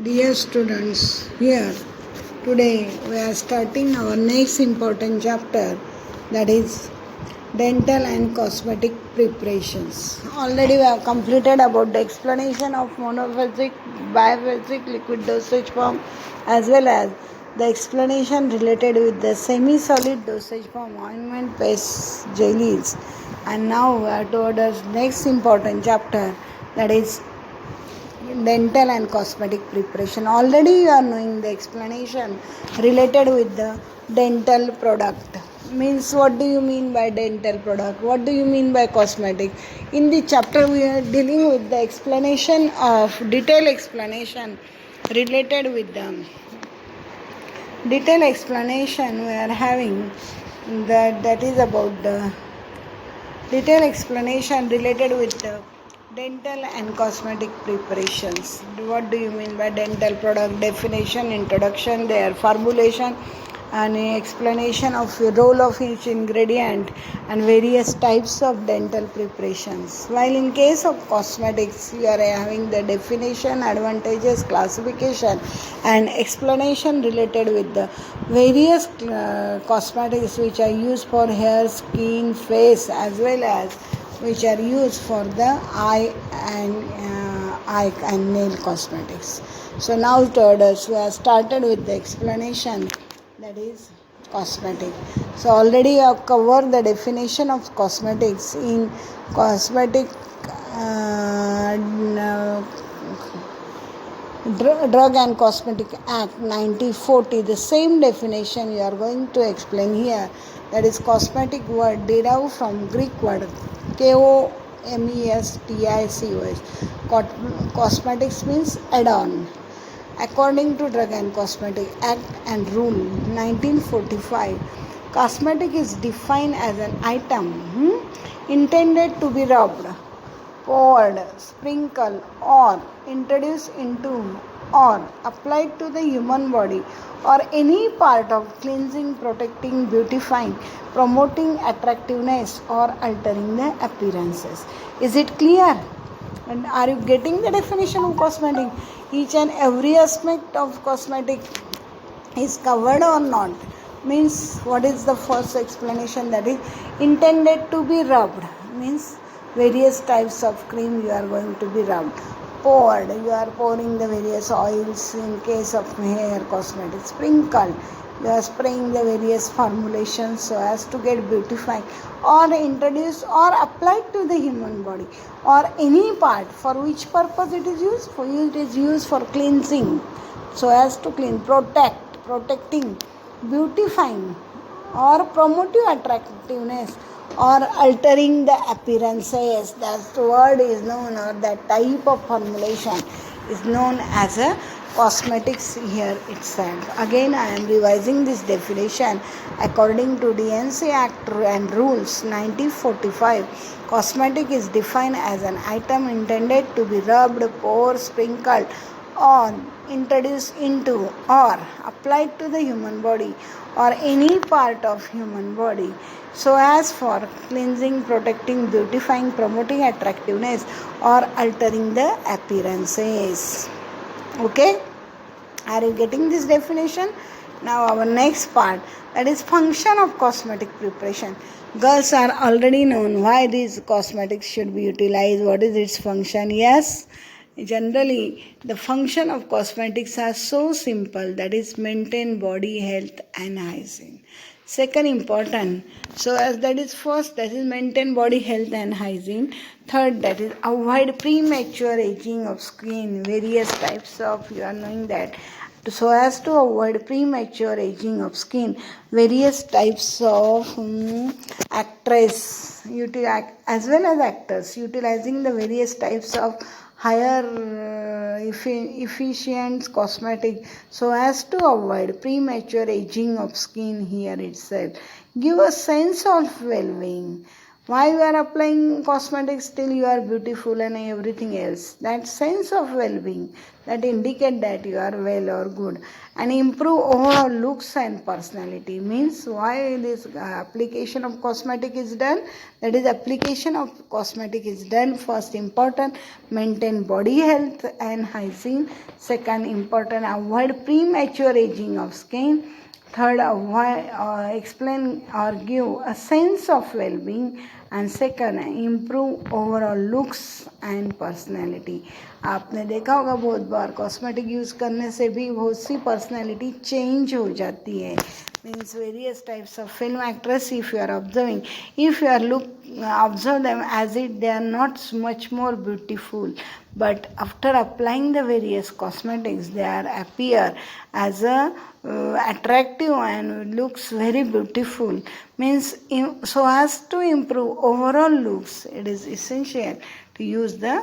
Dear students, here today we are starting our next important chapter, that is dental and cosmetic preparations. Already we have completed about the explanation of monophasic, biphasic liquid dosage form as well as the explanation related with the semi-solid dosage form, ointment, paste, jellies. And now we are toward the next important chapter, that is dental and cosmetic preparation. Already you are knowing the explanation related with the dental product. Means, what do you mean by dental product? What do you mean by cosmetic? In the chapter we are dealing with the explanation of detailed explanation related with the detailed explanation we are having, that is about the detailed explanation related with the dental and cosmetic preparations. What do you mean by dental product? Definition, introduction, their formulation, and explanation of the role of each ingredient and various types of dental preparations. While in case of cosmetics, you are having the definition, advantages, classification, and explanation related with the various cosmetics which are used for hair, skin, face, as well as which are used for the eye and nail cosmetics. So now toward us we have started with the explanation, that is cosmetic. So already I have covered the definition of cosmetics in cosmetic Drug and Cosmetic Act 1940. The same definition you are going to explain here, that is cosmetic word derived from Greek word KOMESTICOS. Cosmetics means add-on. According to Drug and Cosmetic Act and Rule 1945, cosmetic is defined as an item intended to be rubbed, poured, sprinkled, or introduced into or applied to the human body or any part of cleansing, protecting, beautifying, promoting attractiveness, or altering the appearances. Is it clear? And are you getting the definition of cosmetic? Each and every aspect of cosmetic is covered or not? Means, what is the first explanation? That is intended to be rubbed. Means various types of cream you are going to be rubbed. Poured, you are pouring the various oils in case of hair cosmetics. Sprinkled, you are spraying the various formulations so as to get beautified, or introduced or applied to the human body or any part. For which purpose it is used? For it is used for cleansing, so as to clean, protecting, beautifying, or promoting attractiveness, or altering the appearances. That word is known, or that type of formulation is known as a cosmetics here itself. Again, I am revising this definition. According to DNC Act and Rules 1945, cosmetic is defined as an item intended to be rubbed, poured, sprinkled on, introduced into, or applied to the human body or any part of human body so as for cleansing, protecting, beautifying, promoting attractiveness, or altering the appearances. Okay? Are you getting this definition? Now our next part, that is function of cosmetic preparation. Girls are already known why these cosmetics should be utilized. What is its function? Yes. Generally, the function of cosmetics are so simple, that is maintain body health and hygiene. Second important, so as that is first, that is maintain body health and hygiene. Third, that is avoid premature aging of skin. Various types of, you are knowing that. So as to avoid premature aging of skin, various types of actress as well as actors utilizing the various types of higher efficient cosmetic so as to avoid premature aging of skin here itself. Give a sense of well-being. Why you are applying cosmetics? Still you are beautiful and everything else. That sense of well-being that indicate that you are well or good, and improve overall looks and personality. Means why this application of cosmetic is done? That is, application of cosmetic is done. First important, maintain body health and hygiene. Second important, avoid premature aging of skin. Third, explain or give a sense of well-being. And second improve overall looks and personality. आपने देखा होगा बहुत बार cosmetic use करने से भी बहुत सी personality change हो जाती है. Means various types of film actress, if you are observing, if you are look observe them as it they are not much more beautiful, but after applying the various cosmetics they are appear as a attractive and looks very beautiful. Means so as to improve overall looks, it is essential to use the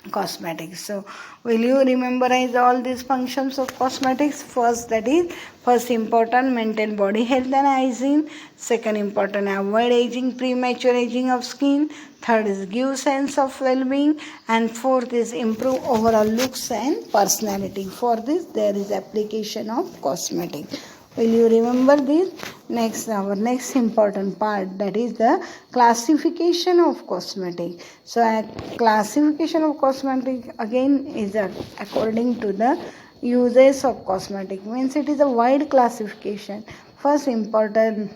cosmetics. So will you rememberize all these functions of cosmetics? First, that is, first important, maintain body health and hygiene. Second important, avoid aging, premature aging of skin. Third is give sense of well-being, and fourth is improve overall looks and personality. For this there is application of cosmetic. Will you remember this? Next, our next important part, that is the classification of cosmetic. So a classification of cosmetic again is according to the uses of cosmetic. Means it is a wide classification. First important,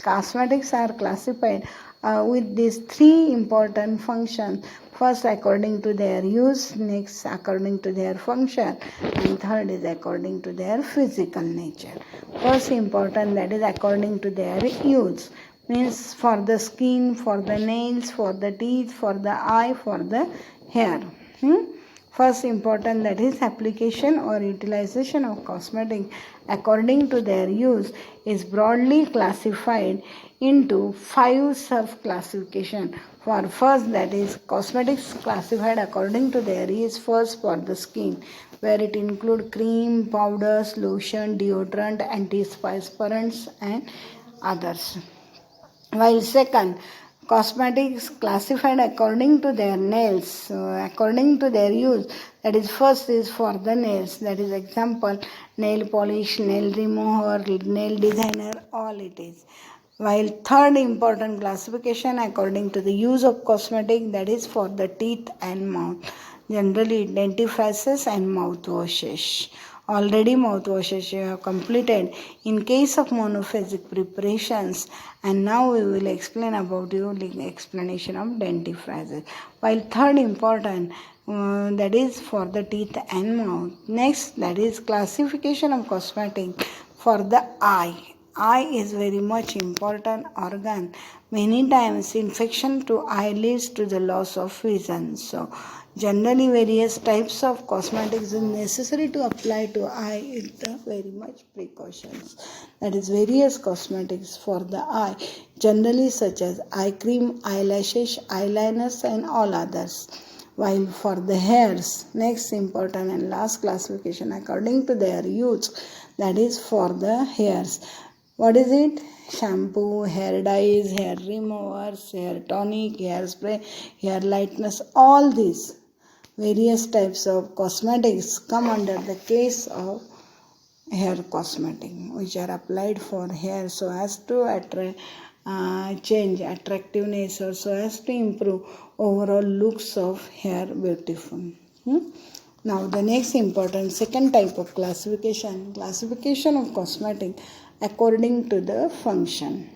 cosmetics are classified with these three important functions. First, according to their use, next according to their function, and third is according to their physical nature. First important, that is according to their use. Means for the skin, for the nails, for the teeth, for the eye, for the hair. First important, that is application or utilization of cosmetic according to their use is broadly classified into 5 sub-classification. For first, that is cosmetics classified according to their use. First, for the skin, where it include cream, powders, lotion, deodorant, antiperspirants and others. While second, cosmetics classified according to their nails, according to their use. That is, first is for the nails. That is example, nail polish, nail remover, nail designer, all it is. While third important classification according to the use of cosmetic, that is for the teeth and mouth. Generally dentifrices and mouthwashes. Already mouthwashes you have completed in case of monophasic preparations, and now we will explain about your explanation of dentifrices. While third important, that is for the teeth and mouth. Next, that is classification of cosmetic for the eye. Eye is very much important organ. Many times infection to eye leads to the loss of vision. So generally various types of cosmetics is necessary to apply to eye with very much precautions. That is various cosmetics for the eye, generally such as eye cream, eyelashes, eyeliners and all others. While for the hairs, next important and last classification according to their use, that is for the hairs. What is it? Shampoo, hair dyes, hair removers, hair tonic, hairspray, hair lightness, all these various types of cosmetics come under the case of hair cosmetic, which are applied for hair so as to change attractiveness or so as to improve overall looks of hair beautiful. Now the next important second type of classification of cosmetic according to the function.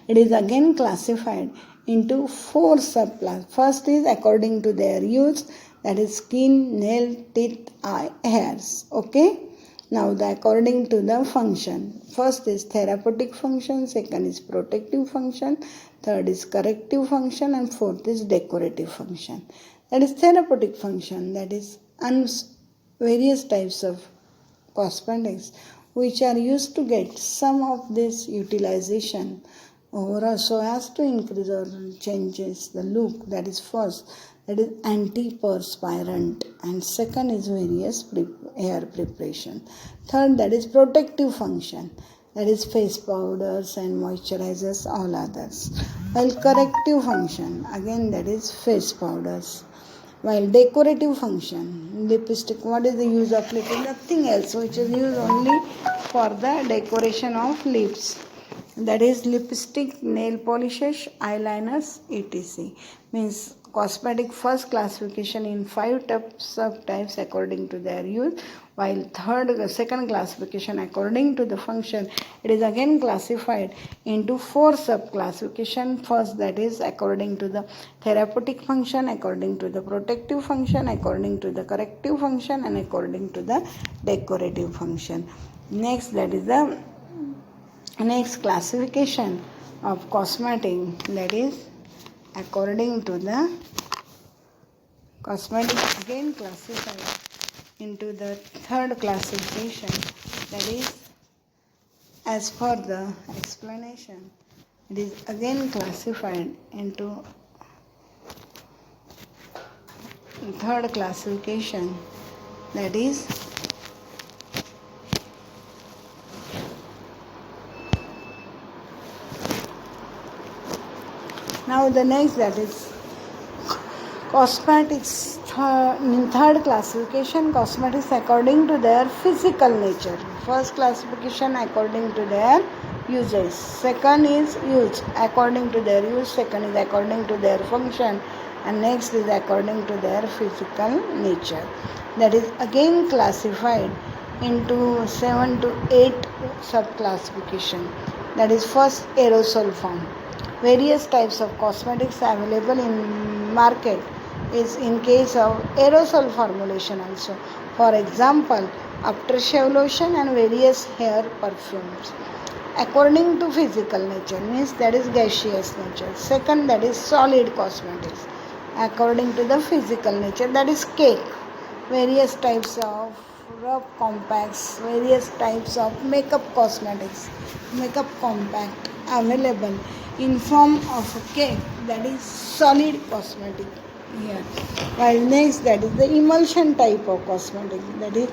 It is again classified into 4 subclasses. First is according to their use, that is skin, nail, teeth, eye, hairs. Okay. Now the according to the function. First is therapeutic function, second is protective function, third is corrective function, and fourth is decorative function. That is therapeutic function, that is various types of cosmetics which are used to get some of this utilization overall so as to increase or changes the look. That is first, that is antiperspirant, and second is various hair preparation. Third, that is protective function. that is face powders and moisturizers, all others. While corrective function, again that is face powders. While decorative function, lipstick, what is the use of lipstick? Nothing else, which is used only for the decoration of lips. That is lipstick, nail polishes, eyeliners, etc. Means cosmetic first classification in 5 subtypes according to their use, while second classification according to the function, it is again classified into 4 subclassification. First, that is according to the therapeutic function, according to the protective function, according to the corrective function, and according to the decorative function. Next, that is the next classification of cosmetic, that is according to the cosmetic again classified into the third classification, that is as per the explanation, it is again classified into third classification, that is now the next, that is cosmetics. In third classification, cosmetics according to their physical nature. First classification according to their uses. Second is use according to their use. Second is according to their function. And next is according to their physical nature. That is again classified into 7 to 8 subclassification. That is first, aerosol form. Various types of cosmetics available in market is in case of aerosol formulation also. For example, aftershave lotion and various hair perfumes. According to physical nature, means that is gaseous nature. Second, that is solid cosmetics. According to the physical nature, that is cake. Various types of rub compacts, various types of makeup cosmetics, makeup compact available in form of a cake, that is solid cosmetic here. While next, that is the emulsion type of cosmetic, that is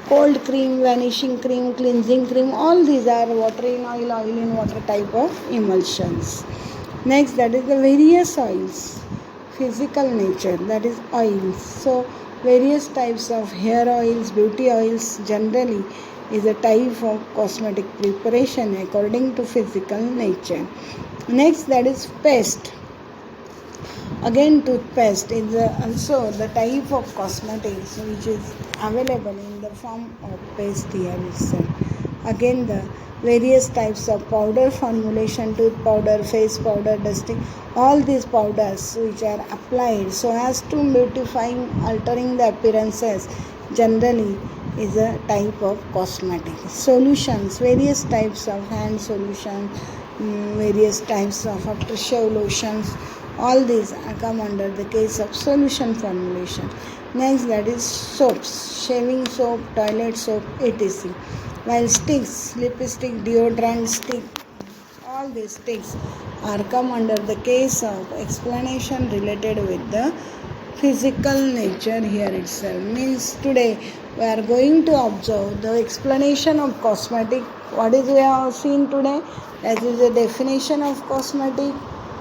cold cream, vanishing cream, cleansing cream, all these are water in oil, oil in water type of emulsions. Next, that is the various oils, physical nature, that is oils. So various types of hair oils, beauty oils generally is a type of cosmetic preparation according to physical nature. Next, that is paste. Again, toothpaste is also the type of cosmetics which is available in the form of paste here itself. Again, the various types of powder formulation, tooth powder, face powder, dusting, all these powders which are applied so as to beautifying, altering the appearances generally is a type of cosmetic. Solutions, various types of hand solution, various types of aftershave lotions, all these come under the case of solution formulation. Next, that is soaps, shaving soap, toilet soap, etc. While sticks, lipstick, deodorant stick, all these sticks are come under the case of explanation related with the physical nature here itself. Means today we are going to observe the explanation of cosmetic. What is we have seen today? That is the definition of cosmetic,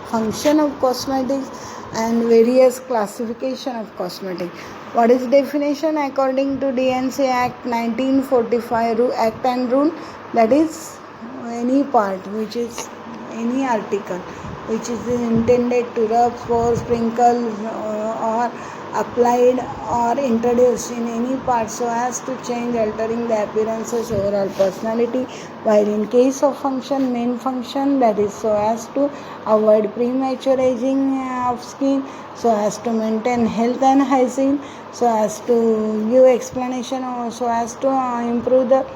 function of cosmetics, and various classification of cosmetic. What is definition according to DNC Act 1945 Act and Rule? That is any part which is any article which is intended to rub, pour, sprinkle or applied or introduced in any part so as to change, altering the appearances, overall personality. While in case of function, main function, that is so as to avoid premature aging of skin, so as to maintain health and hygiene, so as to give explanation or so as to improve the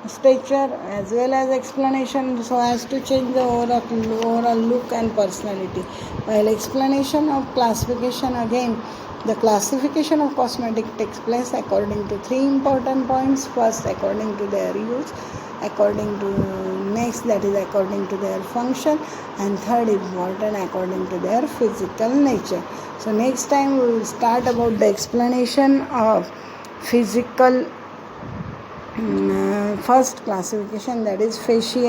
stature, as well as explanation so as to change the overall look and personality. While explanation of classification, again the classification of cosmetic takes place according to 3 important points. First, according to their use, according to next, that is according to their function, and third important according to their physical nature. So next time we will start about the explanation of physical first classification, that is facial